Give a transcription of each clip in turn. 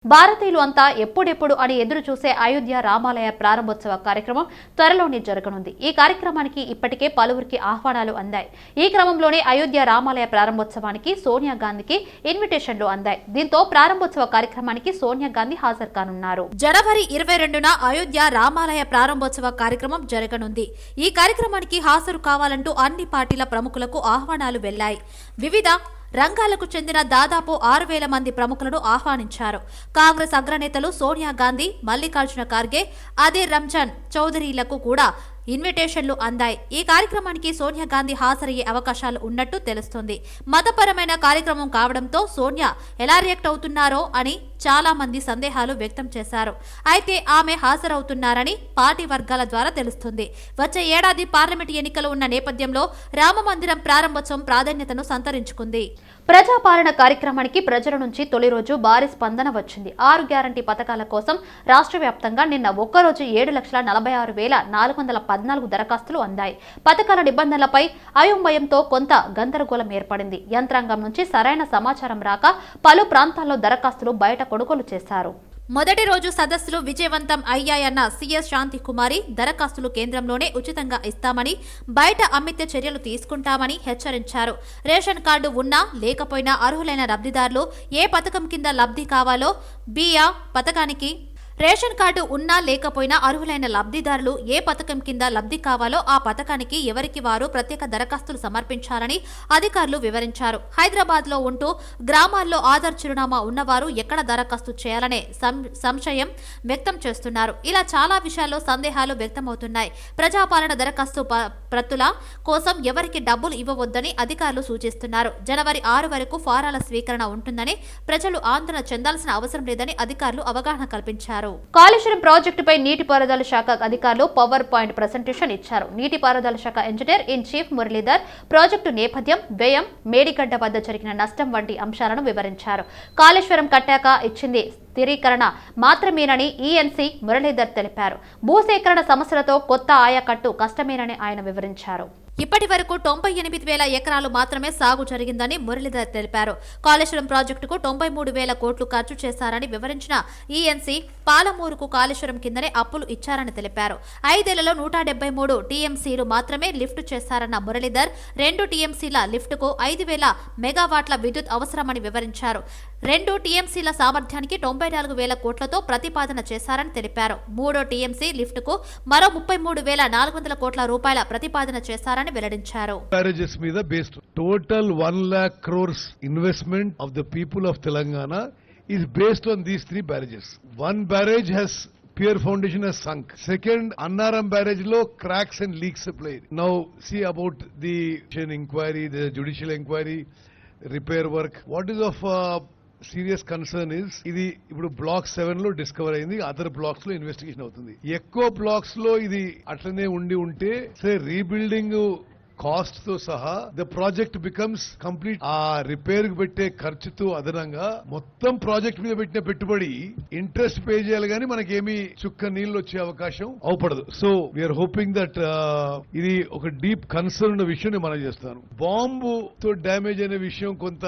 భారతీయులు అంతా ఎప్పుడెప్పుడు అని ఎదురు చూసే అయోధ్య రామాలయ ప్రారంభోత్సవ కార్యక్రమం త్వరలోనే జరగనుంది. ఈ కార్యక్రమానికి ఇప్పటికే పలువురికి ఆహ్వానాలు అందాయి. ఈ క్రమంలోనే అయోధ్య రామాలయ ప్రారంభోత్సవానికి సోనియా గాంధీకి ఇన్విటేషన్లు అందాయి. దీంతో ప్రారంభోత్సవ కార్యక్రమానికి సోనియా గాంధీ హాజరు కానున్నారు. జనవరి 22న అయోధ్య రామాలయ ప్రారంభోత్సవ కార్యక్రమం జరగనుంది. ఈ కార్యక్రమానికి హాజరు కావాలంటూ అన్ని పార్టీల ప్రముఖులకు ఆహ్వానాలు వెళ్లాయి. వివిధ రంగాలకు చెందిన దాదాపు 6,000 మంది ప్రముఖులను ఆహ్వానించారు. కాంగ్రెస్ అగ్రనేతలు సోనియా గాంధీ, మల్లికార్జున ఖార్గే, అధీర్ రంజన్ చౌదరీలకు కూడా ఇన్విటేషన్లు అందాయి. ఈ కార్యక్రమానికి సోనియా గాంధీ హాజరయ్యే అవకాశాలు ఉన్నట్టు తెలుస్తోంది. మతపరమైన కార్యక్రమం కావడంతో సోనియా ఎలా రియాక్ట్ అవుతున్నారో అని చాలా మంది సందేహాలు వ్యక్తం చేశారు. అయితే ఆమె హాజరవుతున్నారని పార్టీ వర్గాల ద్వారా తెలుస్తుంది. వచ్చే ఏడాది పార్లమెంట్ ఎన్నికలు ఉన్న నేపథ్యంలో రామమందిరం ప్రారంభోత్సవం ప్రాధాన్యతను సంతరించుకుంది. ప్రజాపాలన కార్యక్రమానికి ప్రజల నుంచి తొలి రోజు భారీ స్పందన వచ్చింది. 6 గ్యారంటీ పథకాల కోసం రాష్ట్ర వ్యాప్తంగా నిన్న ఒక్కరోజు 7,46,414 దరఖాస్తులు అందాయి. పథకాల నిబంధనలపై అయోమయంతో కొంత గందరగోళం ఏర్పడింది. యంత్రాంగం నుంచి సరైన సమాచారం రాక పలు ప్రాంతాల్లో దరఖాస్తులు బయట కొనుగోలు చేశారు. మొదటి రోజు సదస్సులు విజయవంతం అయ్యాయన్న సీఎస్ శాంతికుమారి దరఖాస్తులు కేంద్రంలోనే ఉచితంగా ఇస్తామని, బయట అమ్మితే చర్యలు తీసుకుంటామని హెచ్చరించారు. రేషన్ కార్డు ఉన్నా లేకపోయినా అర్హులైన లబ్ధిదారులు ఏ పథకం కింద లబ్ధి కావాలో బియా పథకానికి రేషన్ కార్డు ఉన్నా లేకపోయినా అర్హులైన లబ్ధిదారులు ఏ పథకం కింద లబ్ధి కావాలో ఆ పథకానికి ఎవరికి వారు ప్రత్యేక దరఖాస్తులు సమర్పించాలని అధికారులు వివరించారు. హైదరాబాద్ లో ఉంటూ గ్రామాల్లో ఆధార్ చిరునామా ఉన్నవారు ఎక్కడ దరఖాస్తు చేయాలనే సంశయం వ్యక్తం చేస్తున్నారు. ఇలా చాలా విషయాల్లో సందేహాలు వ్యక్తమవుతున్నాయి. ప్రజాపాలన దరఖాస్తు ప్రతుల కోసం ఎవరికి డబ్బులు ఇవ్వవద్దని అధికారులు సూచిస్తున్నారు. జనవరి 6 వరకు ఫారాల స్వీకరణ ఉంటుందని, ప్రజలు ఆందోళన చెందాల్సిన అవసరం లేదని అధికారులు అవగాహన కల్పించారు. కాళేశ్వరం ప్రాజెక్టుపై నీటిపారుదల శాఖ అధికారులు పవర్ పాయింట్ ప్రెజెంటేషన్ ఇచ్చారు. నీటిపారుదల శాఖ engineer in chief Muralidhar project నేపథ్యం, వ్యయం, మేడిగడ్డ వద్ద జరిగిన నష్టం వంటి అంశాలను వివరించారు. కాళేశ్వరం కట్టాక ఇచ్చింది స్థిరీకరణ మాత్రమేనని ఈఎన్సీ మురళీధర్ తెలిపారు. భూసేకరణ సమస్యలతో కొత్త ఆయకట్టు కష్టమేనని ఆయన వివరించారు. ఇప్పటి వరకు 98,000 ఎకరాలు మాత్రమే సాగు జరిగిందని మురళీధర్ తెలిపారు. కాళేశ్వరం ప్రాజెక్టుకు 93,000 కోట్లు ఖర్చు చేశారని వివరించిన ఈఎన్సీ పాలమూరుకు కాళేశ్వరం కిందనే అప్పులు ఇచ్చారని తెలిపారు. 5 ఏళ్లలో 173 టీఎంసీలు మాత్రమే లిఫ్ట్ చేశారన్న మురళీధర్ 2 టీఎంసీల లిఫ్టుకు 5,000 మెగావాట్ల విద్యుత్ అవసరమని వివరించారు. 2 టీఎంసీల సామర్థ్యానికి 94,000 కోట్లతో ప్రతిపాదన చేశారని తెలిపారు. 3 టీఎంసీ లిఫ్టుకు మరో 33,400 కోట్ల రూపాయల ప్రతిపాదన చేశారని వెల్లడించారు. Barrages మీద based total 1 lakh crores investment of the people of Telangana is based on these 3 barrages. One barrage has pier foundation has sunk. Second, Annaram barrage lo cracks and leaks applied. Now see about the inquiry, the judicial inquiry, repair work. What is of serious concern is ఇది ఇప్పుడు black 7 లో discover అయింది. Other blocks లో investigation అవుతుంది. ఎక్కువ blocks లో ఇది అట్లనే ఉంటే రీబిల్డింగ్ కాస్ట్ తో సహా ద ప్రాజెక్ట్ బికమ్స్ కంప్లీట్. ఆ రిపేర్ కు పెట్టే ఖర్చుతో అదనంగా మొత్తం ప్రాజెక్ట్ మీద పెట్టిన పెట్టుబడి ఇంట్రెస్ట్ పే చేయాలి కానీ మనకేమి చుక్క నీళ్లు వచ్చే అవకాశం అవపడదు. సో వీఆర్ హోపింగ్ దట్ ఇది ఒక డీప్ కన్సర్న్ ఉన్న విషయం నేను మనం చేస్తాను. బాంబు తో డ్యామేజ్ అనే విషయం కొంత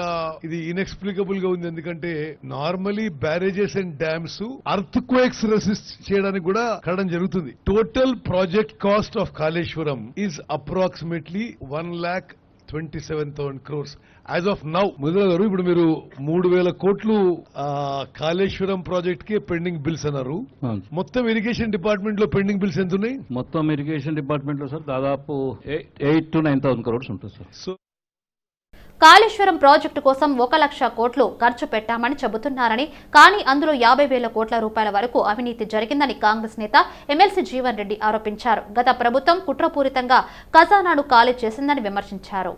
ఇది ఇన్ఎక్స్ప్లికబుల్ గా ఉంది. ఎందుకంటే normally barrages and dams earth quakes resist చేయడానికి కూడా కడడం జరుగుతుంది. Total project cost of Kaleshwaram is approximately 1,27,000 crores as of now. Mudra గారు, ఇప్పుడు మీరు 3,000 కోట్లు కాళేశ్వరం ప్రాజెక్ట్ కి పెండింగ్ బిల్స్ అన్నారు. మొత్తం ఇరిగేషన్ డిపార్ట్మెంట్ లో పెండింగ్ బిల్స్ ఎంత ఉన్నాయి? మొత్తం ఇరిగేషన్ డిపార్ట్మెంట్ లో సార్ దాదాపు 8,000 to 9,000 crores ఉంటుంది సార్. సో కాళేశ్వరం ప్రాజెక్టు కోసం 1,00,000 కోట్లు ఖర్చు పెట్టామని చెబుతున్నారని, కానీ అందులో 50,000 కోట్ల రూపాయల వరకు అవినీతి జరిగిందని కాంగ్రెస్ నేత ఎమ్మెల్సీ జీవన్ రెడ్డి ఆరోపించారు. గత ప్రభుత్వం కుట్రపూరితంగా ఖజానాను ఖాళీ చేసిందని విమర్శించారు.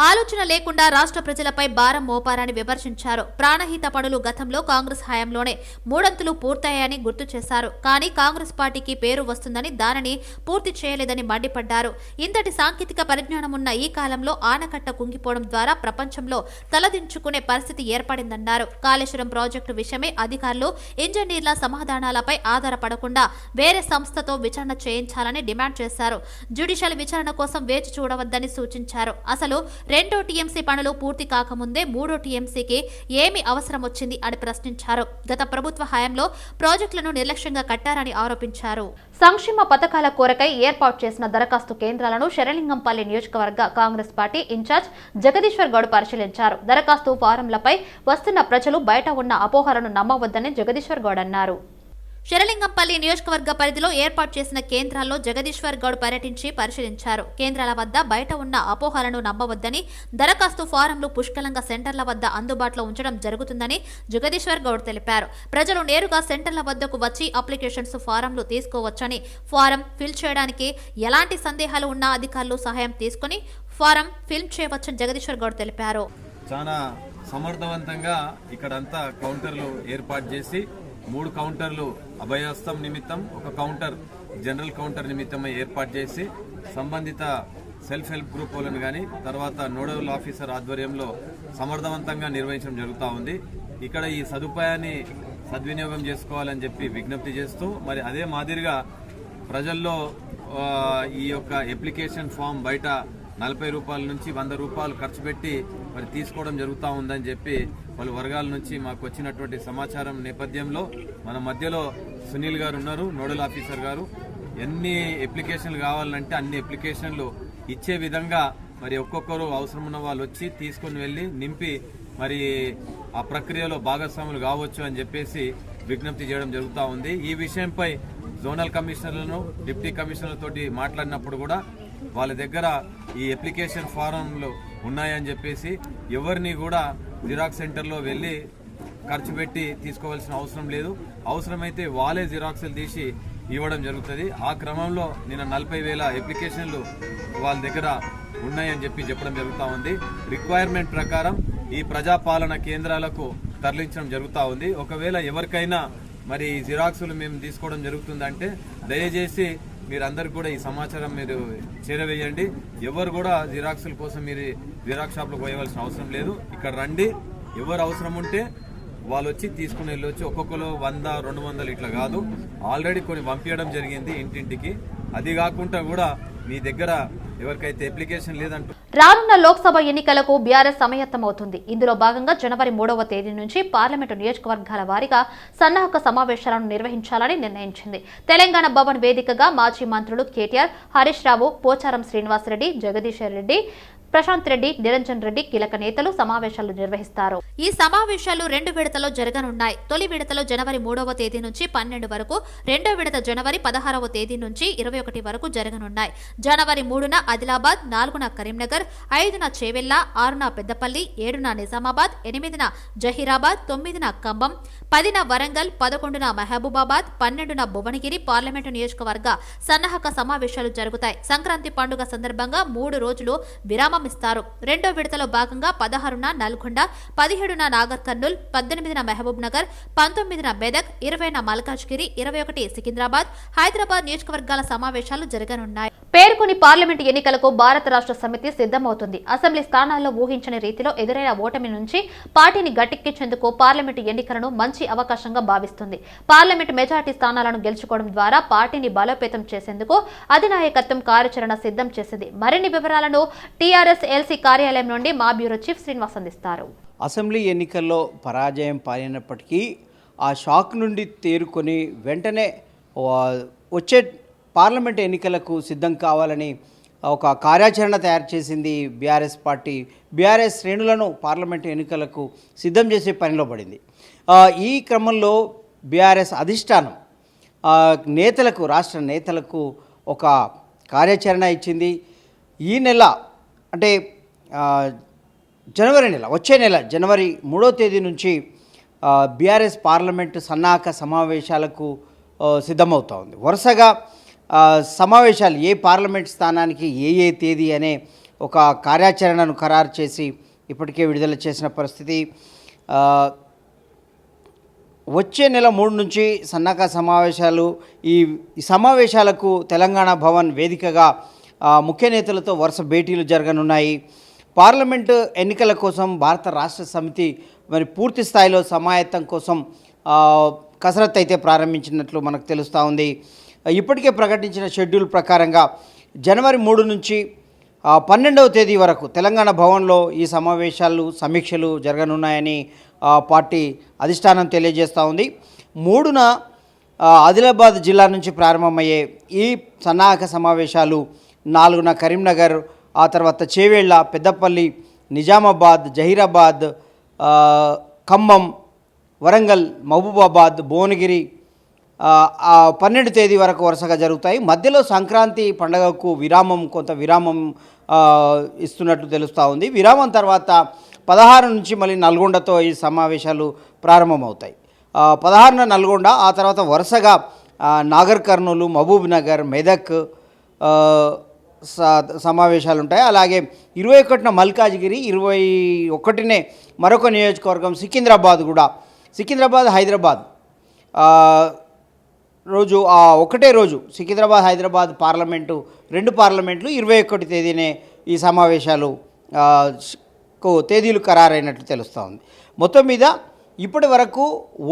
ఆలోచన లేకుండా రాష్ట్ర ప్రజలపై భారం మోపారని విమర్శించారు. ప్రాణహిత పనులు గతంలో కాంగ్రెస్ హయాంలోనే 3 అంతులు పూర్తయ్యాయని గుర్తు చేశారు. కానీ కాంగ్రెస్ పార్టీకి పేరు వస్తుందని దానిని పూర్తి చేయలేదని మండిపడ్డారు. ఇంతటి సాంకేతిక పరిజ్ఞానం ఉన్న ఈ కాలంలో ఆనకట్ట కుంగిపోవడం ద్వారా ప్రపంచంలో తలదించుకునే పరిస్థితి ఏర్పడిందన్నారు. కాళేశ్వరం ప్రాజెక్టు విషయమై అధికారులు, ఇంజనీర్ల సమాధానాలపై ఆధారపడకుండా వేరే సంస్థతో విచారణ చేయించాలని డిమాండ్ చేశారు. జ్యుడిషియల్ విచారణ కోసం వేచి చూడవద్దని సూచించారు. అసలు రెండో టీఎంసీ పనులు పూర్తి కాకముందే మూడో టీఎంసీకి ఏమి అవసరం వచ్చింది అని ప్రశ్నించారు. గత ప్రభుత్వ హయాంలో ప్రాజెక్టులను నిర్లక్ష్యంగా కట్టారని ఆరోపించారు. సంక్షేమ పథకాల కోరకై ఏర్పాటు చేసిన దరఖాస్తు కేంద్రాలను శరలింగంపల్లి నియోజకవర్గ కాంగ్రెస్ పార్టీ ఇన్ఛార్జ్ జగదీశ్వర్ గౌడ్ పరిశీలించారు. దరఖాస్తు ఫారంలపై వస్తున్న ప్రజలు బయట ఉన్న అపోహలను నమ్మవద్దని జగదీశ్వర్ గౌడ్ అన్నారు. శరలింగంపల్లి నియోజకవర్గ పరిధిలో ఏర్పాటు చేసిన కేంద్రాల్లో జగదీశ్వర్ గౌడ్ పర్యటించి పరిశీలించారు. కేంద్రాల వద్ద బయట ఉన్న అపోహలను నమ్మవద్దని, దరఖాస్తు ఫారంలు పుష్కలంగా సెంటర్ల వద్ద అందుబాటులో ఉంచడం జరుగుతుందని జగదీశ్వర్ గౌడ్ తెలిపారు. ప్రజలు నేరుగా సెంటర్ల వద్దకు వచ్చి అప్లికేషన్స్ ఫారంలు తీసుకోవచ్చని, ఫారం ఫిల్ చేయడానికి ఎలాంటి సందేహాలు ఉన్నా అధికారులు సహాయం తీసుకుని ఫారం ఫిల్ చేయవచ్చని జగదీశ్వర్ గౌడ్ తెలిపారు. చాలా సమర్థవంతంగా ఇక్కడంతా కౌంటర్లు ఏర్పాటు చేసి 3 కౌంటర్లు అభయహస్తం నిమిత్తం, 1 కౌంటర్ జనరల్ కౌంటర్ నిమిత్తమై ఏర్పాటు చేసి సంబంధిత సెల్ఫ్ హెల్ప్ గ్రూప్ వాళ్ళని కానీ తర్వాత నోడల్ ఆఫీసర్ ఆధ్వర్యంలో సమర్థవంతంగా నిర్వహించడం జరుగుతూ ఉంది. ఇక్కడ ఈ సదుపాయాన్ని సద్వినియోగం చేసుకోవాలని చెప్పి విజ్ఞప్తి చేస్తూ, మరి అదే మాదిరిగా ప్రజల్లో ఈ యొక్క అప్లికేషన్ ఫామ్ బయట 40 రూపాయల నుంచి 100 రూపాయలు ఖర్చు పెట్టి మరి తీసుకోవడం జరుగుతూ ఉందని చెప్పి పలు వర్గాల నుంచి మాకు వచ్చినటువంటి సమాచారం నేపథ్యంలో మన మధ్యలో సునీల్ గారు ఉన్నారు, నోడల్ ఆఫీసర్ గారు. ఎన్ని అప్లికేషన్లు కావాలంటే అన్ని అప్లికేషన్లు ఇచ్చే విధంగా మరి ఒక్కొక్కరు అవసరం ఉన్న వాళ్ళు వచ్చి తీసుకుని వెళ్ళి నింపి మరి ఆ ప్రక్రియలో భాగస్వాములు కావచ్చు అని చెప్పేసి విజ్ఞప్తి చేయడం జరుగుతూ ఉంది. ఈ విషయంపై జోనల్ కమిషనర్లను, డిప్యూటీ కమిషనర్లతోటి మాట్లాడినప్పుడు కూడా వాళ్ళ దగ్గర ఈ అప్లికేషన్ ఫారంలు ఉన్నాయని చెప్పేసి ఎవరిని కూడా జిరాక్స్ సెంటర్లో వెళ్ళి ఖర్చు పెట్టి తీసుకోవాల్సిన అవసరం లేదు. అవసరమైతే వాళ్ళే జిరాక్స్లు తీసి ఇవ్వడం జరుగుతుంది. ఆ క్రమంలో నిన్న 40,000 అప్లికేషన్లు వాళ్ళ దగ్గర ఉన్నాయని చెప్పడం జరుగుతూ ఉంది. రిక్వైర్మెంట్ ప్రకారం ఈ ప్రజాపాలన కేంద్రాలకు తరలించడం జరుగుతూ ఉంది. ఒకవేళ ఎవరికైనా మరి జిరాక్సులు మేము తీసుకోవడం జరుగుతుందంటే దయచేసి మీరందరూ కూడా ఈ సమాచారం మీరు చేరవేయండి. ఎవరు కూడా జిరాక్సుల కోసం మీరు జిరాక్స్ షాప్లో పోయవలసిన అవసరం లేదు. ఇక్కడ రండి, ఎవరు అవసరం ఉంటే వాళ్ళు వచ్చి తీసుకుని వెళ్ళొచ్చు. ఒక్కొక్కరు 100, 200 ఇట్లా కాదు, ఆల్రెడీ కొన్ని పంపించడం జరిగింది ఇంటింటికి. అది కాకుండా కూడా మీ దగ్గర ఎవరికైతే అప్లికేషన్ లేదంటూ రానున్న లోక్సభ ఎన్నికలకు బీఆర్ఎస్ సమాయత్తమవుతుంది. ఇందులో భాగంగా జనవరి 3వ తేదీ నుంచి పార్లమెంటు నియోజకవర్గాల వారీగా సన్నాహక సమావేశాలను నిర్వహించాలని నిర్ణయించింది. తెలంగాణ భవన్ వేదికగా మాజీ మంత్రులు కేటీఆర్, హరీష్ రావు, పోచారం శ్రీనివాసరెడ్డి, జగదీశ్వర్ రెడ్డి, ప్రశాంత్ రెడ్డి, నిరంజన్ రెడ్డి కీలక నేతలు సమావేశాలు నిర్వహిస్తారు. ఈ సమావేశాలు 2 విడతలో జరగనున్నాయి. తొలి విడతలో జనవరి 3వ తేదీ నుంచి 12 వరకు, రెండో విడత జనవరి 16వ తేదీ నుంచి 21 వరకు జరగనున్నాయి. జనవరి 3న ఆదిలాబాద్, 4న కరీంనగర్, 5న చేవెళ్ల, 6న పెద్దపల్లి, 7న నిజామాబాద్, 8న జహీరాబాద్, 9న ఖమ్మం, 10న వరంగల్, 11న మహబూబాబాద్, 12న భువనగిరి పార్లమెంటు నియోజకవర్గ సన్నాహక సమావేశాలు జరుగుతాయి. సంక్రాంతి పండుగ సందర్భంగా 3 రోజులు విరామం ఇస్తారు. రెండో విడతలో భాగంగా 16న నల్గొండ, 17న నాగర్ కర్నూల్, 18న మహబూబ్ నగర్, 19న మెదక్, 20న మల్కాజ్గిరి, 21 సికింద్రాబాద్, హైదరాబాద్ నియోజకవర్గాల సమావేశాలు జరగనున్నాయి. పేర్కొని పార్లమెంటు ఎన్నికలకు భారత రాష్ట్ర సమితి సిద్ధమవుతుంది. అసెంబ్లీ స్థానాల్లో ఊహించని రీతిలో ఎదురైన ఓటమి నుంచి పార్టీని గట్టెక్కించేందుకు పార్లమెంటు ఎన్నికలను మంచి అవకాశంగా భావిస్తుంది. పార్లమెంటు మెజార్టీ స్థానాలను గెలుచుకోవడం ద్వారా పార్టీని బలోపేతం చేసేందుకు అధినాయకత్వం కార్యాచరణ సిద్ధం చేసింది. మరిన్ని వివరాలను టీఆర్ఎస్ ఎల్సీ కార్యాలయం నుండి మా బ్యూరో చీఫ్ శ్రీనివాస్ అందిస్తారు. అసెంబ్లీ ఎన్నికల్లో పరాజయం పాలైనప్పటికీ ఆ షాక్ నుండి తేరుకొని వెంటనే వచ్చే పార్లమెంట్ ఎన్నికలకు సిద్ధం కావాలని ఒక కార్యాచరణ తయారు చేసింది బీఆర్ఎస్ పార్టీ. బీఆర్ఎస్ శ్రేణులను పార్లమెంట్ ఎన్నికలకు సిద్ధం చేసే పనిలో పడింది. ఈ క్రమంలో బీఆర్ఎస్ అధిష్టానం నేతలకు, రాష్ట్ర నేతలకు ఒక కార్యాచరణ ఇచ్చింది. ఈ నెల అంటే జనవరి నెల, వచ్చే నెల జనవరి 3వ తేదీ నుంచి బీఆర్ఎస్ పార్లమెంటు సన్నాహక సమావేశాలకు సిద్ధమవుతూ ఉంది. వరుసగా సమావేశాలు ఏ పార్లమెంట్ స్థానానికి ఏ తేదీ అనే ఒక కార్యాచరణను ఖరారు చేసి ఇప్పటికే విడుదల చేసిన పరిస్థితి. వచ్చే నెల 3 నుంచి సన్నాహక సమావేశాలు. ఈ సమావేశాలకు తెలంగాణ భవన్ వేదికగా ముఖ్య నేతలతో వరుస భేటీలు జరగనున్నాయి. పార్లమెంటు ఎన్నికల కోసం భారత రాష్ట్ర సమితి మరి పూర్తి స్థాయిలో సమాయత్తం కోసం కసరత్తు అయితే ప్రారంభించినట్లు మనకు తెలుస్తూ ఉంది. ఇప్పటికే ప్రకటించిన షెడ్యూల్ ప్రకారంగా జనవరి 3 నుంచి 12వ తేదీ వరకు తెలంగాణ భవన్లో ఈ సమావేశాలు సమీక్షలు జరగనున్నాయని పార్టీ అధిష్టానం తెలియజేస్తూ ఉంది. 3న ఆదిలాబాద్ జిల్లా నుంచి ప్రారంభమయ్యే ఈ సన్నాహక సమావేశాలు 4న కరీంనగర్, ఆ తర్వాత చేవేళ్ల, పెద్దపల్లి, నిజామాబాద్, జహీరాబాద్, ఖమ్మం, వరంగల్, మహబూబాబాద్, భువనగిరి 12 తేదీ వరకు వరుసగా జరుగుతాయి. మధ్యలో సంక్రాంతి పండుగకు కొంత విరామం ఇస్తున్నట్టు తెలుస్తూ ఉంది. విరామం తర్వాత 16 నుంచి మళ్ళీ నల్గొండతో ఈ సమావేశాలు ప్రారంభమవుతాయి. 16న నల్గొండ, ఆ తర్వాత వరుసగా నాగర్ కర్నూలు, మహబూబ్ నగర్, మెదక్ సమావేశాలు ఉంటాయి. అలాగే 21న మల్కాజ్గిరి, 21నే మరొక నియోజకవర్గం సికింద్రాబాద్, హైదరాబాద్ రోజు ఒకటే రోజు సికింద్రాబాద్, హైదరాబాద్ పార్లమెంటు, 2 పార్లమెంట్లు 21 తేదీనే ఈ సమావేశాలు తేదీలు ఖరారైనట్లు తెలుస్తూ ఉంది. మొత్తం మీద ఇప్పటి వరకు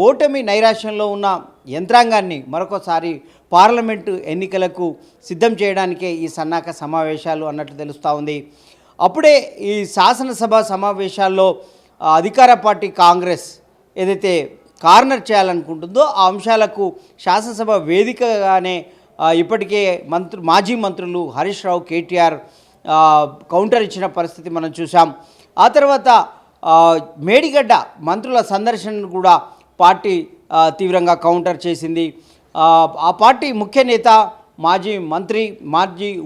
ఓటమి నైరాశ్యంలో ఉన్న యంత్రాంగాన్ని మరొకసారి పార్లమెంటు ఎన్నికలకు సిద్ధం చేయడానికే ఈ సన్నాహక సమావేశాలు అన్నట్లు తెలుస్తూ ఉంది. అప్పుడే ఈ శాసనసభ సమావేశాల్లో అధికార పార్టీ కాంగ్రెస్ ఏదైతే కార్నర్ చేయాలనుకుంటుందో ఆ అంశాలకు శాసనసభ వేదికగానే ఇప్పటికే మాజీ మంత్రులు హరీష్ రావు, కేటీఆర్ కౌంటర్ ఇచ్చిన పరిస్థితి మనం చూసాం. ఆ తర్వాత మేడిగడ్డ మంత్రుల సందర్శనను కూడా పార్టీ తీవ్రంగా కౌంటర్ చేసింది. ఆ పార్టీ ముఖ్య నేత మాజీ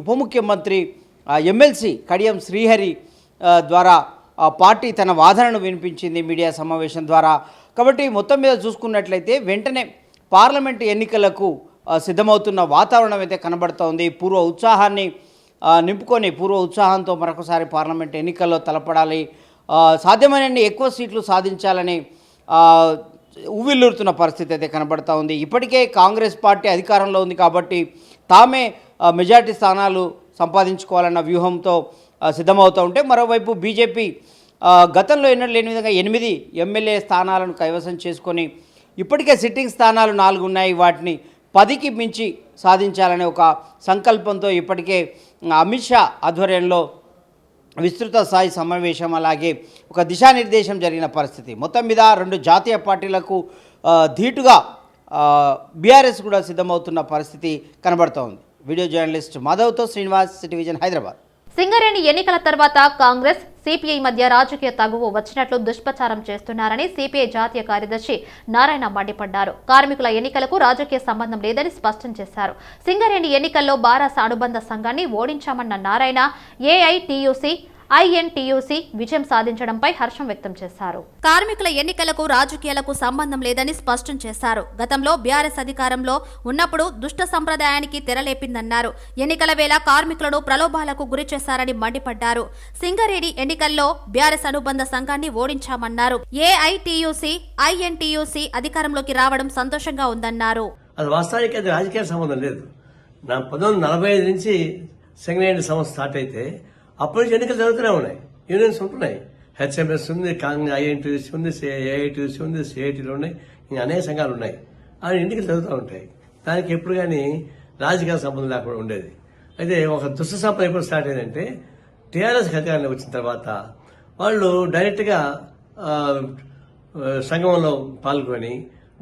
ఉప ముఖ్యమంత్రి ఎమ్మెల్సీ కడియం శ్రీహరి ద్వారా పార్టీ తన వాదనను వినిపించింది మీడియా సమావేశం ద్వారా. కాబట్టి మొత్తం మీద చూసుకున్నట్లయితే వెంటనే పార్లమెంటు ఎన్నికలకు సిద్ధమవుతున్న వాతావరణం అయితే కనబడుతోంది. పూర్వ ఉత్సాహంతో మరొకసారి పార్లమెంటు ఎన్నికల్లో తలపడాలి, సాధ్యమైనన్ని ఎక్కువ సీట్లు సాధించాలని ఉవ్విల్లురుతున్న పరిస్థితి అయితే కనబడుతూ ఉంది. ఇప్పటికే కాంగ్రెస్ పార్టీ అధికారంలో ఉంది కాబట్టి తామే మెజార్టీ స్థానాలు సంపాదించుకోవాలన్న వ్యూహంతో సిద్ధమవుతూ ఉంటే, మరోవైపు బీజేపీ గతంలో ఎన్నడూ లేని విధంగా 8 ఎమ్మెల్యే స్థానాలను కైవసం చేసుకొని ఇప్పటికే సిట్టింగ్ స్థానాలు 4 ఉన్నాయి, వాటిని 10కి మించి సాధించాలనే ఒక సంకల్పంతో ఇప్పటికే అమిత్ షా ఆధ్వర్యంలో విస్తృత స్థాయి సమావేశం, అలాగే ఒక దిశానిర్దేశం జరిగిన పరిస్థితి. మొత్తం మీద 2 జాతీయ పార్టీలకు ధీటుగా బీఆర్ఎస్ కూడా సిద్ధమవుతున్న పరిస్థితి కనబడుతూ ఉంది. వీడియో జర్నలిస్ట్ మాధవ్తో శ్రీనివాస్, సిటీ విజన్, హైదరాబాద్. సింగరేణి ఎన్నికల తర్వాత కాంగ్రెస్, సిపిఐ మధ్య రాజకీయ తగువు వచ్చినట్లు దుష్ప్రచారం చేస్తున్నారని సిపిఐ జాతీయ కార్యదర్శి నారాయణ మండిపడ్డారు. కార్మికుల ఎన్నికలకు రాజకీయ సంబంధం లేదని స్పష్టం చేశారు. సింగరేణి ఎన్నికల్లో బారాస అనుబంధ సంఘాన్ని ఓడించామన్న నారాయణ ఏఐటియుసి, ఐఎన్టీయూసీ విజయం సాధించడంపై హర్షం వ్యక్తం చేశారు. కార్మికుల ఎన్నికలకు రాజకీయాలకు సంబంధం లేదని స్పష్టం చేశారు. గతంలో బీఆర్ఎస్ అధికారంలో ఉన్నప్పుడు దుష్ట సంప్రదాయానికి తెరలేపిందన్నారు. ఎన్నికల వేళ కార్మికులను ప్రలోభాలకు గురి చేశారని మండిపడ్డారు. సింగరేణి ఎన్నికల్లో బీఆర్ఎస్ అనుబంధ సంఘాన్ని ఓడించామన్నారు. ఏఐటీయూసీ, ఐఎన్టీయూసీ అధికారంలోకి రావడం సంతోషంగా ఉందన్నారు. అది వాస్తవానికి అది రాజకీయ సంబంధం లేదు. 1945 నుంచి సింగరేణి సంస్థ స్టార్ట్ అయితే అప్పటి నుంచి ఎన్నికలు జరుగుతూనే ఉన్నాయి, యూనియన్స్ ఉంటున్నాయి, హెచ్ఎంఎస్ ఉంది, ఐఎన్టీయూసీ ఉంది, ఏఐటీయూసీ ఉంది, సిఐటీలు ఉన్నాయి, ఇంకా అనేక సంఘాలు ఉన్నాయి. అవి ఎన్నికలు జరుగుతూ ఉంటాయి. దానికి ఎప్పుడు కానీ రాజకీయ సంబంధం లేకుండా ఉండేది. అయితే ఒక దుష్ట సంపద ఎప్పుడు స్టార్ట్ అయిందంటే టీఆర్ఎస్ అధికారంలోకి వచ్చిన తర్వాత వాళ్ళు డైరెక్ట్గా సంగమంలో పాల్గొని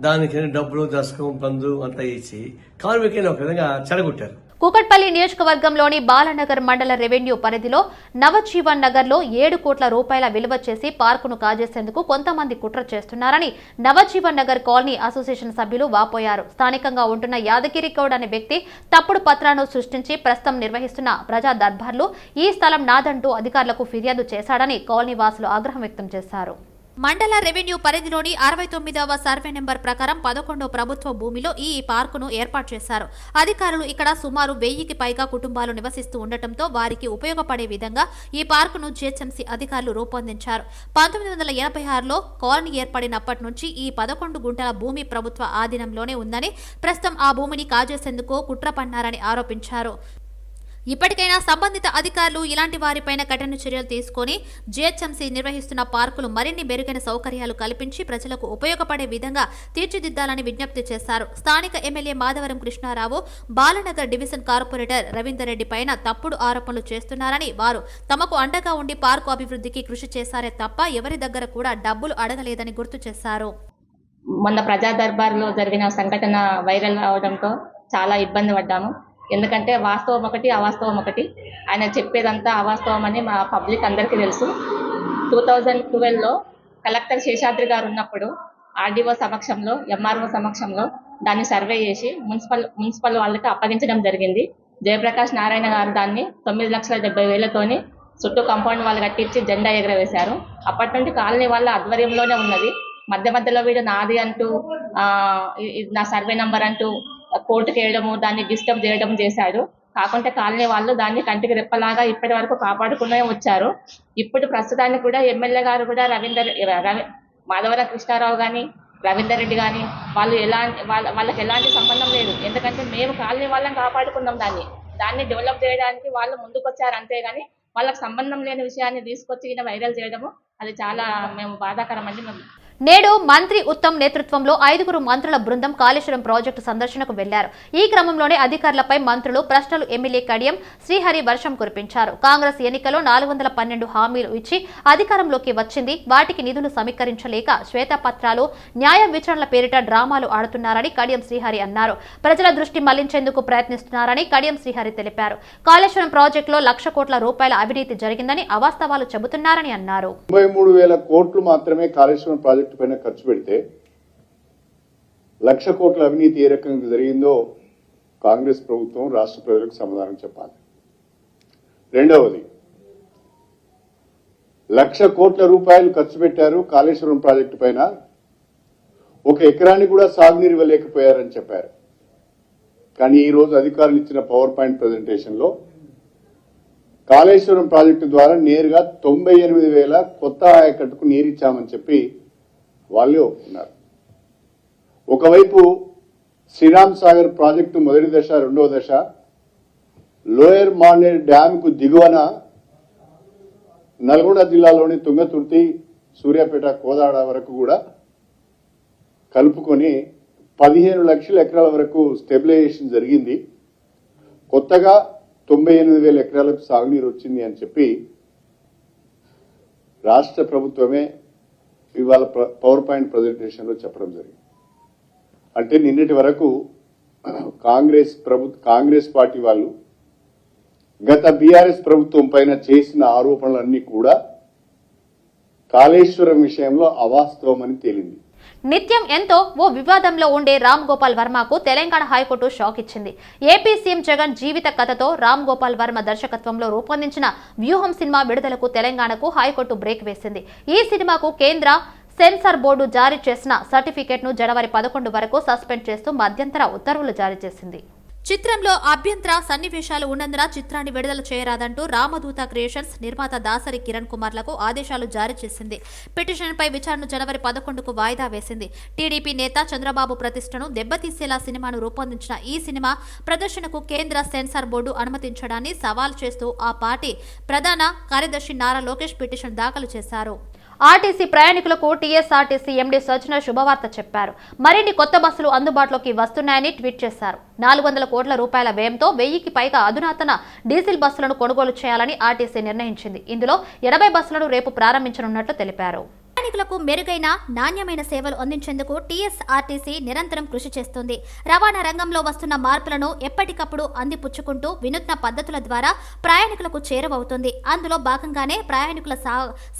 దానికి డబ్బులు, దశకం, బంధు అంతా ఇచ్చి కార్మికులను ఒక విధంగా చెడగొట్టారు. కూకట్పల్లి నియోజకవర్గంలోని బాలనగర్ మండల రెవెన్యూ పరిధిలో నవజీవన్ నగర్ లో 7 కోట్ల రూపాయల విలువ చేసి పార్కును కాజేసేందుకు కొంతమంది కుట్ర చేస్తున్నారని నవజీవన్ నగర్ కాలనీ అసోసియేషన్ సభ్యులు వాపోయారు. స్థానికంగా ఉంటున్న యాదగిరి గౌడ్ అనే వ్యక్తి తప్పుడు పత్రాలను సృష్టించి ప్రస్తుతం నిర్వహిస్తున్న ప్రజా దర్బార్లు ఈ స్థలం నాదంటూ అధికారులకు ఫిర్యాదు చేశాడని కాలనీ వాసులు ఆగ్రహం వ్యక్తం చేశారు. మండల రెవెన్యూ పరిధిలోని 69వ సర్వే నెంబర్ ప్రకారం 11వ ప్రభుత్వ భూమిలో ఈ పార్కును ఏర్పాటు చేశారు. అధికారులు ఇక్కడ సుమారు 1000కి పైగా కుటుంబాలు నివసిస్తూ ఉండటంతో వారికి ఉపయోగపడే విధంగా ఈ పార్కును జీహెచ్ఎంసీ అధికారులు రూపొందించారు. 1986లో కాలనీ ఏర్పడినప్పటి నుంచి ఈ 11 గుంటల భూమి ప్రభుత్వ ఆధీనంలోనే ఉందని, ప్రస్తుతం ఆ భూమిని కాజేసేందుకు కుట్ర పన్నారని ఆరోపించారు. ఇప్పటికైనా సంబంధిత అధికారులు ఇలాంటి వారిపైన కఠిన చర్యలు తీసుకుని జీహెచ్ఎంసీ నిర్వహిస్తున్న పార్కులు మరిన్ని మెరుగైన సౌకర్యాలు కల్పించి ప్రజలకు ఉపయోగపడే విధంగా తీర్చిదిద్దాలని విజ్ఞప్తి చేశారు. స్థానిక MLA Madhavaram Krishnarao Balanagar division corporator Ravinder Reddy పైన తప్పుడు ఆరోపణలు చేస్తున్నారని, వారు తమకు అండగా ఉండి పార్కు అభివృద్ధికి కృషి చేశారే తప్ప ఎవరి దగ్గర కూడా డబ్బులు అడగలేదని గుర్తు చేశారు. మొన్న ప్రజా దర్బార్లో జరిగిన సంఘటన వైరల్ అవడంతో చాలా ఇబ్బంది పడ్డాము. ఎందుకంటే వాస్తవం ఒకటి, అవాస్తవం ఒకటి. ఆయన చెప్పేదంతా అవాస్తవం అని మా పబ్లిక్ అందరికీ తెలుసు. 2012లో కలెక్టర్ శేషాద్రి గారు ఉన్నప్పుడు ఆర్డీఓ సమక్షంలో, ఎంఆర్ఓ సమక్షంలో దాన్ని సర్వే చేసి మున్సిపల్ వాళ్ళకి అప్పగించడం జరిగింది. జయప్రకాష్ నారాయణ గారు దాన్ని 9,70,000తోని చుట్టూ కాంపౌండ్ వాళ్ళు కట్టించి జెండా ఎగరవేశారు. అప్పటి నుండి కాలనీ వాళ్ళ ఆధ్వర్యంలోనే ఉన్నది. మధ్యలో వీడు నాది అంటూ నా సర్వే నంబర్ అంటూ కోర్టుకు వేయడము, దాన్ని డిస్టర్బ్ చేయడం చేశాడు. కాకుంటే కాలనీ వాళ్ళు దాన్ని కంటికి రెప్పలాగా ఇప్పటి వరకు కాపాడుకునే వచ్చారు. ఇప్పుడు ప్రస్తుతానికి కూడా ఎమ్మెల్యే గారు కూడా మాధవరం కృష్ణారావు కానీ, రవీందర్ రెడ్డి కానీ వాళ్ళకి ఎలాంటి సంబంధం లేదు. ఎందుకంటే మేము కాలనీ వాళ్ళని కాపాడుకున్నాం. దాన్ని డెవలప్ చేయడానికి వాళ్ళు ముందుకు వచ్చారు. అంతేగాని వాళ్ళకి సంబంధం లేని విషయాన్ని తీసుకొచ్చి ఈయన వైరల్ చేయడము అది చాలా మేము బాధాకరం అండి. నేడు మంత్రి ఉత్తమ్ నేతృత్వంలో 5 మంత్రుల బృందం కాళేశ్వరం ప్రాజెక్టు సందర్శనకు వెళ్లారు. ఈ క్రమంలోనే అధికారులపై మంత్రులు ప్రశ్నలు ఎమ్మెల్యే కడియం శ్రీహరి వర్షం కురిపించారు. కాంగ్రెస్ ఎన్నికలో 412 హామీలు ఇచ్చి అధికారంలోకి వచ్చింది. వాటికి నిధులు సమీకరించలేక శ్వేతపత్రాలు, న్యాయ విచారణల పేరిట డ్రామాలు ఆడుతున్నారని కడియం శ్రీహరి అన్నారు. ప్రజల దృష్టి మళ్లించేందుకు ప్రయత్నిస్తున్నారని కడియం శ్రీహరి తెలిపారు. కాళేశ్వరం ప్రాజెక్టులో 1,00,000 కోట్ల రూపాయల అవినీతి జరిగిందని అవాస్తవాలు చెబుతున్నారని అన్నారు. 93,000 కోట్లు మాత్రమే కాళేశ్వరం ప్రాజెక్టు పైన ఖర్చు పెడితే 1,00,000 కోట్ల అవినీతి ఏ రకంగా జరిగిందో కాంగ్రెస్ ప్రభుత్వం రాష్ట్ర ప్రజలకు సమాధానం చెప్పాలి. రెండవది, 1,00,000 కోట్ల రూపాయలు ఖర్చు పెట్టారు కాళేశ్వరం ప్రాజెక్టు పైన, 1 ఎకరానికి కూడా సాగునీరు ఇవ్వలేకపోయారని చెప్పారు. కానీ ఈ రోజు అధికారులు ఇచ్చిన పవర్ పాయింట్ ప్రెజెంటేషన్ లో కాళేశ్వరం ప్రాజెక్టు ద్వారా నేరుగా 98,000 కొత్త ఆయకట్టుకు నీరిచ్చామని చెప్పి వాళ్ళే ఒప్పుకున్నారు. ఒకవైపు శ్రీరామ్ సాగర్ ప్రాజెక్టు మొదటి దశ, రెండవ దశ లోయర్ మానేర్ డ్యామ్ కు దిగువన నల్గొండ జిల్లాలోని తుంగతుర్తి, సూర్యాపేట, కోదాడ వరకు కూడా కలుపుకొని 15 లక్షల ఎకరాల వరకు స్టెబిలైజేషన్ జరిగింది. కొత్తగా 98,000 ఎకరాలకు సాగునీరు వచ్చింది అని చెప్పి రాష్ట్ర ప్రభుత్వమే ఇవాళ పవర్ పాయింట్ ప్రజెంటేషన్ లో చెప్పడం జరిగింది. అంటే నిన్నటి వరకు కాంగ్రెస్ పార్టీ వాళ్ళు గత బీఆర్ఎస్ ప్రభుత్వం పైన చేసిన ఆరోపణలన్నీ కూడా కాళేశ్వరం విషయంలో అవాస్తవం అని తేలింది. నిత్యం ఎంతో ఓ వివాదంలో ఉండే రామ్ గోపాల్ వర్మకు తెలంగాణ హైకోర్టు షాక్ ఇచ్చింది. ఏపీ సీఎం జగన్ జీవిత కథతో రామ్ గోపాల్ వర్మ దర్శకత్వంలో రూపొందించిన వ్యూహం సినిమా విడుదలకు తెలంగాణకు హైకోర్టు బ్రేక్ వేసింది. ఈ సినిమాకు కేంద్ర సెన్సార్ బోర్డు జారీ చేసిన సర్టిఫికెట్ను జనవరి 11 వరకు సస్పెండ్ చేస్తూ మధ్యంతర ఉత్తర్వులు జారీ చేసింది. చిత్రంలో అభ్యంతర సన్నివేశాలు ఉన్నందున చిత్రాన్ని విడుదల చేయరాదంటూ రామదూత క్రియేషన్స్ నిర్మాత దాసరి కిరణ్ కుమార్లకు ఆదేశాలు జారీ చేసింది. పిటిషన్పై విచారణ జనవరి 11కు వాయిదా వేసింది. టీడీపీ నేత చంద్రబాబు ప్రతిష్టను దెబ్బతీసేలా సినిమాను రూపొందించిన ఈ సినిమా ప్రదర్శనకు కేంద్ర సెన్సార్ బోర్డు అనుమతించడాన్ని సవాల్ చేస్తూ ఆ పార్టీ ప్రధాన కార్యదర్శి నారా లోకేష్ పిటిషన్ దాఖలు చేశారు. ఆర్టీసీ ప్రయాణికులకు టీఎస్ఆర్టీసీ ఎండీ సజ్జన శుభవార్త చెప్పారు. మరిన్ని కొత్త బస్సులు అందుబాటులోకి వస్తున్నాయని ట్వీట్ చేశారు. 400 కోట్ల రూపాయల వ్యయంతో 1000కి పైగా అధునాతన డీజిల్ బస్సులను కొనుగోలు చేయాలని ఆర్టీసీ నిర్ణయించింది. ఇందులో 80 బస్సులను రేపు ప్రారంభించనున్నట్లు తెలిపారు. ప్రయాణికులకు మెరుగైన నాణ్యమైన సేవలు అందించేందుకు టీఎస్ఆర్టీసీ నిరంతరం కృషి చేస్తుంది. రవాణా రంగంలో వస్తున్న మార్పులను ఎప్పటికప్పుడు అందిపుచ్చుకుంటూ వినూత్న పద్ధతుల ద్వారా ప్రయాణికులకు చేరువవుతుంది. అందులో భాగంగానే ప్రయాణికుల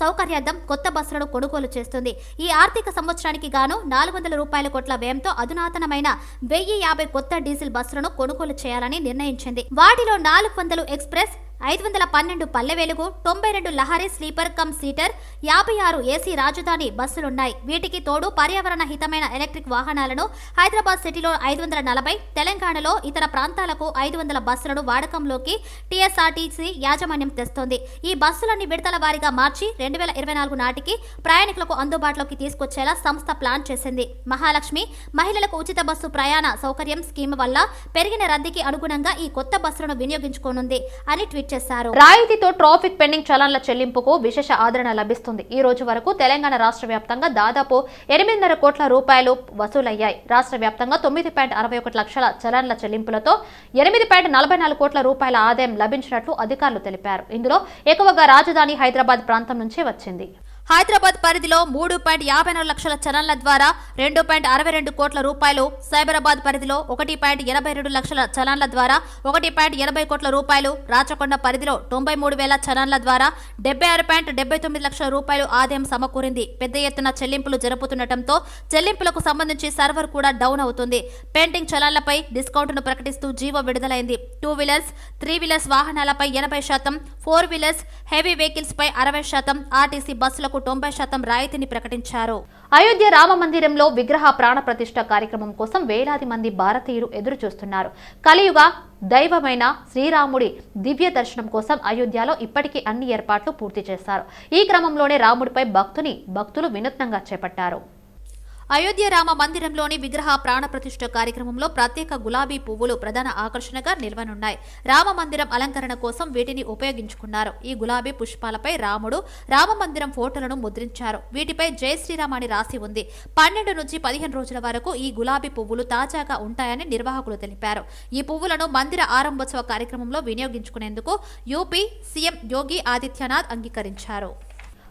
సౌకర్యార్థం కొత్త బస్సులను కొనుగోలు చేస్తుంది. ఈ ఆర్థిక సంవత్సరానికి గాను 400 కోట్ల వ్యయంతో అధునాతనమైన 1050 కొత్త డీజిల్ బస్సులను కొనుగోలు చేయాలని నిర్ణయించింది. వాటిలో 400 express, 512 Palle Velugu, 92 Lahari sleeper come seater, 56 AC రాజధాని బస్సులున్నాయి. వీటికి తోడు పర్యావరణ హితమైన ఎలక్ట్రిక్ వాహనాలను హైదరాబాద్ సిటీలో 540, తెలంగాణలో ఇతర ప్రాంతాలకు 500 బస్సులను వాడకంలోకి టీఎస్ఆర్టీసీ యాజమాన్యం తెస్తోంది. ఈ బస్సులన్నీ విడతల వారీగా మార్చి 2024 నాటికి ప్రయాణికులకు అందుబాటులోకి తీసుకొచ్చేలా సంస్థ ప్లాన్ చేసింది. మహాలక్ష్మి మహిళలకు ఉచిత బస్సు ప్రయాణ సౌకర్యం స్కీమ్ వల్ల పెరిగిన రద్దీకి అనుగుణంగా ఈ కొత్త బస్సులను వినియోగించుకోనుంది అని ట్వీట్ చేశారు. రాయితీతో ట్రాఫిక్ పెండింగ్ చలాన్ల చెల్లింపుకు విశేష ఆదరణ లభిస్తుంది. ఈ రోజు వరకు తెలంగాణ రాష్ట్ర వ్యాప్తంగా దాదాపు 8.5 కోట్ల రూపాయలు వసూలయ్యాయి. రాష్ట్ర వ్యాప్తంగా 9.61 లక్షల చలాన్ల చెల్లింపులతో 8.44 కోట్ల రూపాయల ఆదాయం లభించినట్లు అధికారులు తెలిపారు. ఇందులో ఎక్కువగా రాజధాని హైదరాబాద్ ప్రాంతం నుంచే వచ్చింది. హైదరాబాద్ పరిధిలో 3.54 లక్షల చలాన్ల ద్వారా 2.62 కోట్ల రూపాయలు, సైబరాబాద్ పరిధిలో 1.82 లక్షల చలాన్ల ద్వారా 1.80 కోట్ల రూపాయలు, రాచకొండ పరిధిలో 93,000 చలాన్ల ద్వారా 76.79 లక్షల రూపాయలు ఆదాయం సమకూరింది. పెద్ద ఎత్తున చెల్లింపులు జరుపుతుండటంతో చెల్లింపులకు సంబంధించి సర్వర్ కూడా డౌన్ అవుతుంది. పెండింగ్ చలాన్లపై డిస్కౌంట్ను ప్రకటిస్తూ జీవో విడుదలైంది. 2 వీలర్స్, 3 వీలర్స్ వాహనాలపై 80%, 4 వీలర్స్, హెవీ వెహికల్స్ పై 60%, ఆర్టీసీ బస్సులకు 90% రాయితీని ప్రకటించారు. అయోధ్య రామ మందిరంలో విగ్రహ ప్రాణ ప్రతిష్ఠ కార్యక్రమం కోసం వేలాది మంది భారతీయులు ఎదురు చూస్తున్నారు. కలియుగ దైవమైన శ్రీరాముడి దివ్య దర్శనం కోసం అయోధ్యలో ఇప్పటికీ అన్ని ఏర్పాట్లు పూర్తి చేశారు. ఈ క్రమంలోనే రాముడిపై భక్తులు వినూత్నంగా చేపట్టారు. అయోధ్య రామ మందిరంలోని విగ్రహ ప్రాణ ప్రతిష్ఠ కార్యక్రమంలో ప్రత్యేక గులాబీ పువ్వులు ప్రధాన ఆకర్షణగా నిల్వనున్నాయి. రామ మందిరం అలంకరణ కోసం వీటిని ఉపయోగించుకున్నారు. ఈ గులాబీ పుష్పాలపై రాముడు, రామ మందిరం ఫోటోలను ముద్రించారు. వీటిపై జై శ్రీరామ్ అని రాసి ఉంది. 12 నుంచి 15 రోజుల వరకు ఈ గులాబీ పువ్వులు తాజాగా ఉంటాయని నిర్వాహకులు తెలిపారు. ఈ పువ్వులను మందిర ఆరంభోత్సవ కార్యక్రమంలో వినియోగించుకునేందుకు యూపీ సీఎం యోగి ఆదిత్యనాథ్ అంగీకరించారు.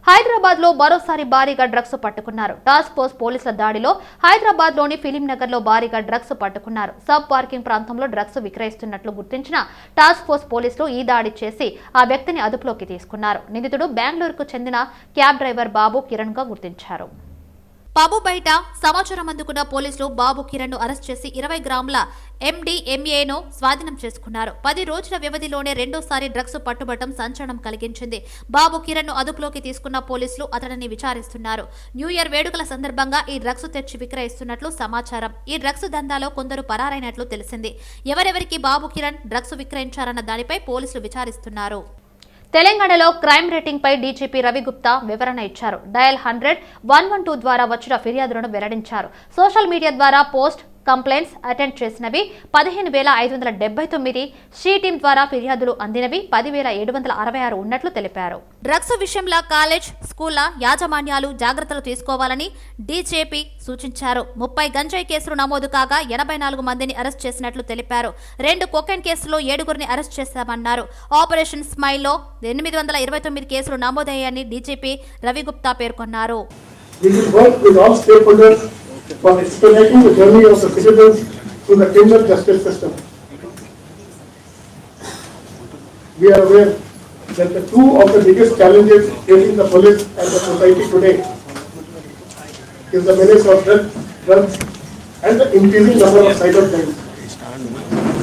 హైదరాబాద్ లో మరోసారి భారీగా డ్రగ్స్ పట్టుకున్నారు. టాస్క్ ఫోర్స్ పోలీసుల దాడిలో హైదరాబాద్ లోని ఫిలిం నగర్ లో భారీగా డ్రగ్స్ పట్టుకున్నారు. సబ్ పార్కింగ్ ప్రాంతంలో డ్రగ్స్ విక్రయిస్తున్నట్లు గుర్తించిన టాస్క్ ఫోర్స్ పోలీసులు ఈ దాడి చేసి ఆ వ్యక్తిని అదుపులోకి తీసుకున్నారు. నిందితుడు బెంగళూరుకు చెందిన క్యాబ్ డ్రైవర్ బాబు కిరణ్ గా గుర్తించారు. పబు బయట సమాచారం అందుకున్న పోలీసులు బాబు కిరణ్ ను అరెస్ట్ చేసి 20 గ్రాముల MDMAను స్వాధీనం చేసుకున్నారు. 10 రోజుల వ్యవధిలోనే రెండోసారి డ్రగ్స్ పట్టుబడటం సంచలనం కలిగించింది. బాబు కిరణ్ ను అదుపులోకి తీసుకున్న పోలీసులు అతడిని విచారిస్తున్నారు. న్యూ ఇయర్ వేడుకల సందర్భంగా ఈ డ్రగ్స్ తెచ్చి విక్రయిస్తున్నట్లు సమాచారం. ఈ డ్రగ్స్ దందాలో కొందరు పరారైనట్లు తెలిసింది. ఎవరెవరికి బాబు కిరణ్ డ్రగ్స్ విక్రయించారన్న దానిపై పోలీసులు విచారిస్తున్నారు. తెలంగాణలో క్రైమ్ రేటింగ్ పై డీజీపీ రవిగుప్తా వివరణ ఇచ్చారు. డయల్ 100-112 ద్వారా వచ్చిన ఫిర్యాదులను వెల్లడించారు. సోషల్ మీడియా ద్వారా పోస్ట్ కంప్లైంట్స్ అటెండ్ చేసినవి 15,579, షీ టీం ద్వారా ఫిర్యాదులు అందినవి 10,766 ఉన్నట్లు తెలిపారు. డ్రగ్స్ విషయంలో కాలేజ్, స్కూళ్ల యాజమాన్యాలు జాగ్రత్తలు తీసుకోవాలని డీజీపీ సూచించారు. 30 గంజాయి కేసులు నమోదు కాగా 84 మందిని అరెస్ట్ చేసినట్లు తెలిపారు. 2 కొకైన్ కేసుల్లో 7గురిని అరెస్ట్ చేశామన్నారు. ఆపరేషన్ స్మైల్లో 829 కేసులు నమోదయ్యాయని డీజీపీ రవిగుప్తా పేర్కొన్నారు. for expediting the journey of the citizens through the criminal justice system. We are aware that the two of the biggest challenges facing the police and the society today is the menace of drugs and the increasing number of cyber crimes.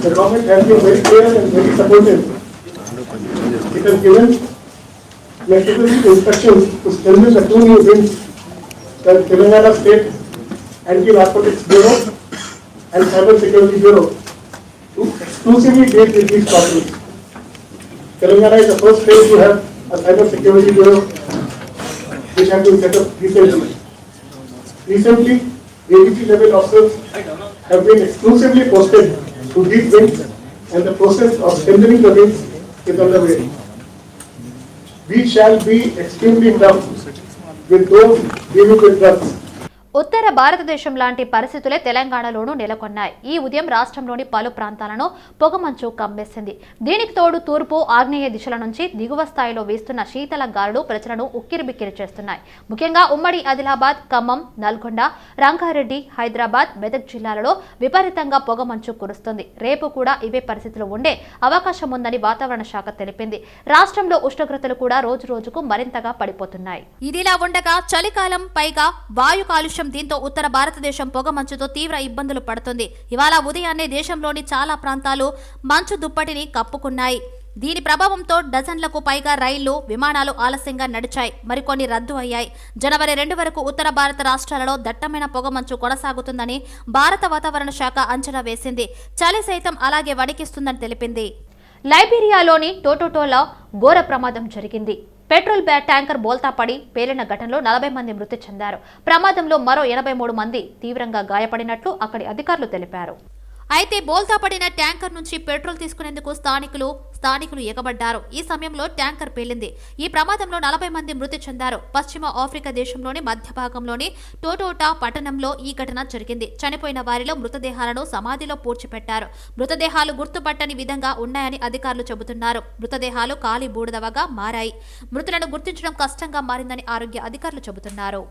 The government has been very clear and very supportive. It has given necessary instructions to strengthen the two new wings, the Telangana State Anti-Narcotics Bureau and Cyber Security Bureau to exclusively deal with these problems. Telangana is the first state to have a Cyber Security Bureau which has been set up recently. Recently, ADG level officers have been exclusively posted to these wings and the process of strengthening the wings is underway. We shall be extremely tough with those dealing with drugs. ఉత్తర భారతదేశం లాంటి పరిస్థితులే తెలంగాణలోనూ నెలకొన్నాయి. ఈ ఉదయం రాష్ట్రంలోని పలు ప్రాంతాలను పొగమంచు కమ్మేసింది. దీనికి తోడు తూర్పు, ఆగ్నేయ దిశల నుంచి దిగువ స్థాయిలో వీస్తున్న శీతల గాలులు ప్రజలను ఉక్కిరిబిక్కిరి చేస్తున్నాయి. ముఖ్యంగా ఉమ్మడి ఆదిలాబాద్, ఖమ్మం, నల్గొండ, రంగారెడ్డి, హైదరాబాద్, మెదక్ జిల్లాలలో విపరీతంగా పొగమంచు కురుస్తుంది. రేపు కూడా ఇవే పరిస్థితులు ఉండే అవకాశం ఉందని వాతావరణ శాఖ తెలిపింది. రాష్ట్రంలో ఉష్ణోగ్రతలు కూడా రోజు రోజుకు మరింతగా పడిపోతున్నాయి. ఇదిలా ఉండగా చలికాలం పైగా వాయు కాలుష్యం, దీంతో ఉత్తర భారతదేశం పొగ మంచుతో తీవ్ర ఇబ్బందులు పడుతుంది. ఇవాళ ఉదయాన్నే దేశంలోని చాలా ప్రాంతాలు మంచు దుప్పటిని కప్పుకున్నాయి. దీని ప్రభావంతో డజన్లకు పైగా రైళ్లు, విమానాలు ఆలస్యంగా నడిచాయి. మరికొన్ని రద్దు అయ్యాయి. జనవరి 2 వరకు ఉత్తర భారత రాష్ట్రాలలో దట్టమైన పొగమంచు కొనసాగుతుందని భారత వాతావరణ శాఖ అంచనా వేసింది. చలి సైతం అలాగే వణికిస్తుందని తెలిపింది. లైబీరియాలోని టోటోటోలో ఘోర ప్రమాదం జరిగింది. పెట్రోల్ ట్యాంకర్ బోల్తా పడి పేలిన ఘటనలో 40 మంది మృతి చెందారు. ప్రమాదంలో మరో 83 మంది తీవ్రంగా గాయపడినట్లు అక్కడి అధికారులు తెలిపారు. అయితే బోల్తా పడిన ట్యాంకర్ నుంచి పెట్రోల్ తీసుకునేందుకు స్థానికులు ఎగబడ్డారు. ఈ సమయంలో ట్యాంకర్ పేలింది. ఈ ప్రమాదంలో 40 మంది మృతి చెందారు. పశ్చిమ ఆఫ్రికా దేశంలోని మధ్య భాగంలోని టోటోటా పట్టణంలో ఈ ఘటన జరిగింది. చనిపోయిన వారిలో మృతదేహాలను సమాధిలో పూడ్చిపెట్టారు. మృతదేహాలు గుర్తుపట్టని విధంగా ఉన్నాయని అధికారులు చెబుతున్నారు. మృతదేహాలు కాలి బూడిదవగా మారాయి. మృతులను గుర్తించడం కష్టంగా మారిందని ఆరోగ్య అధికారులు చెబుతున్నారు.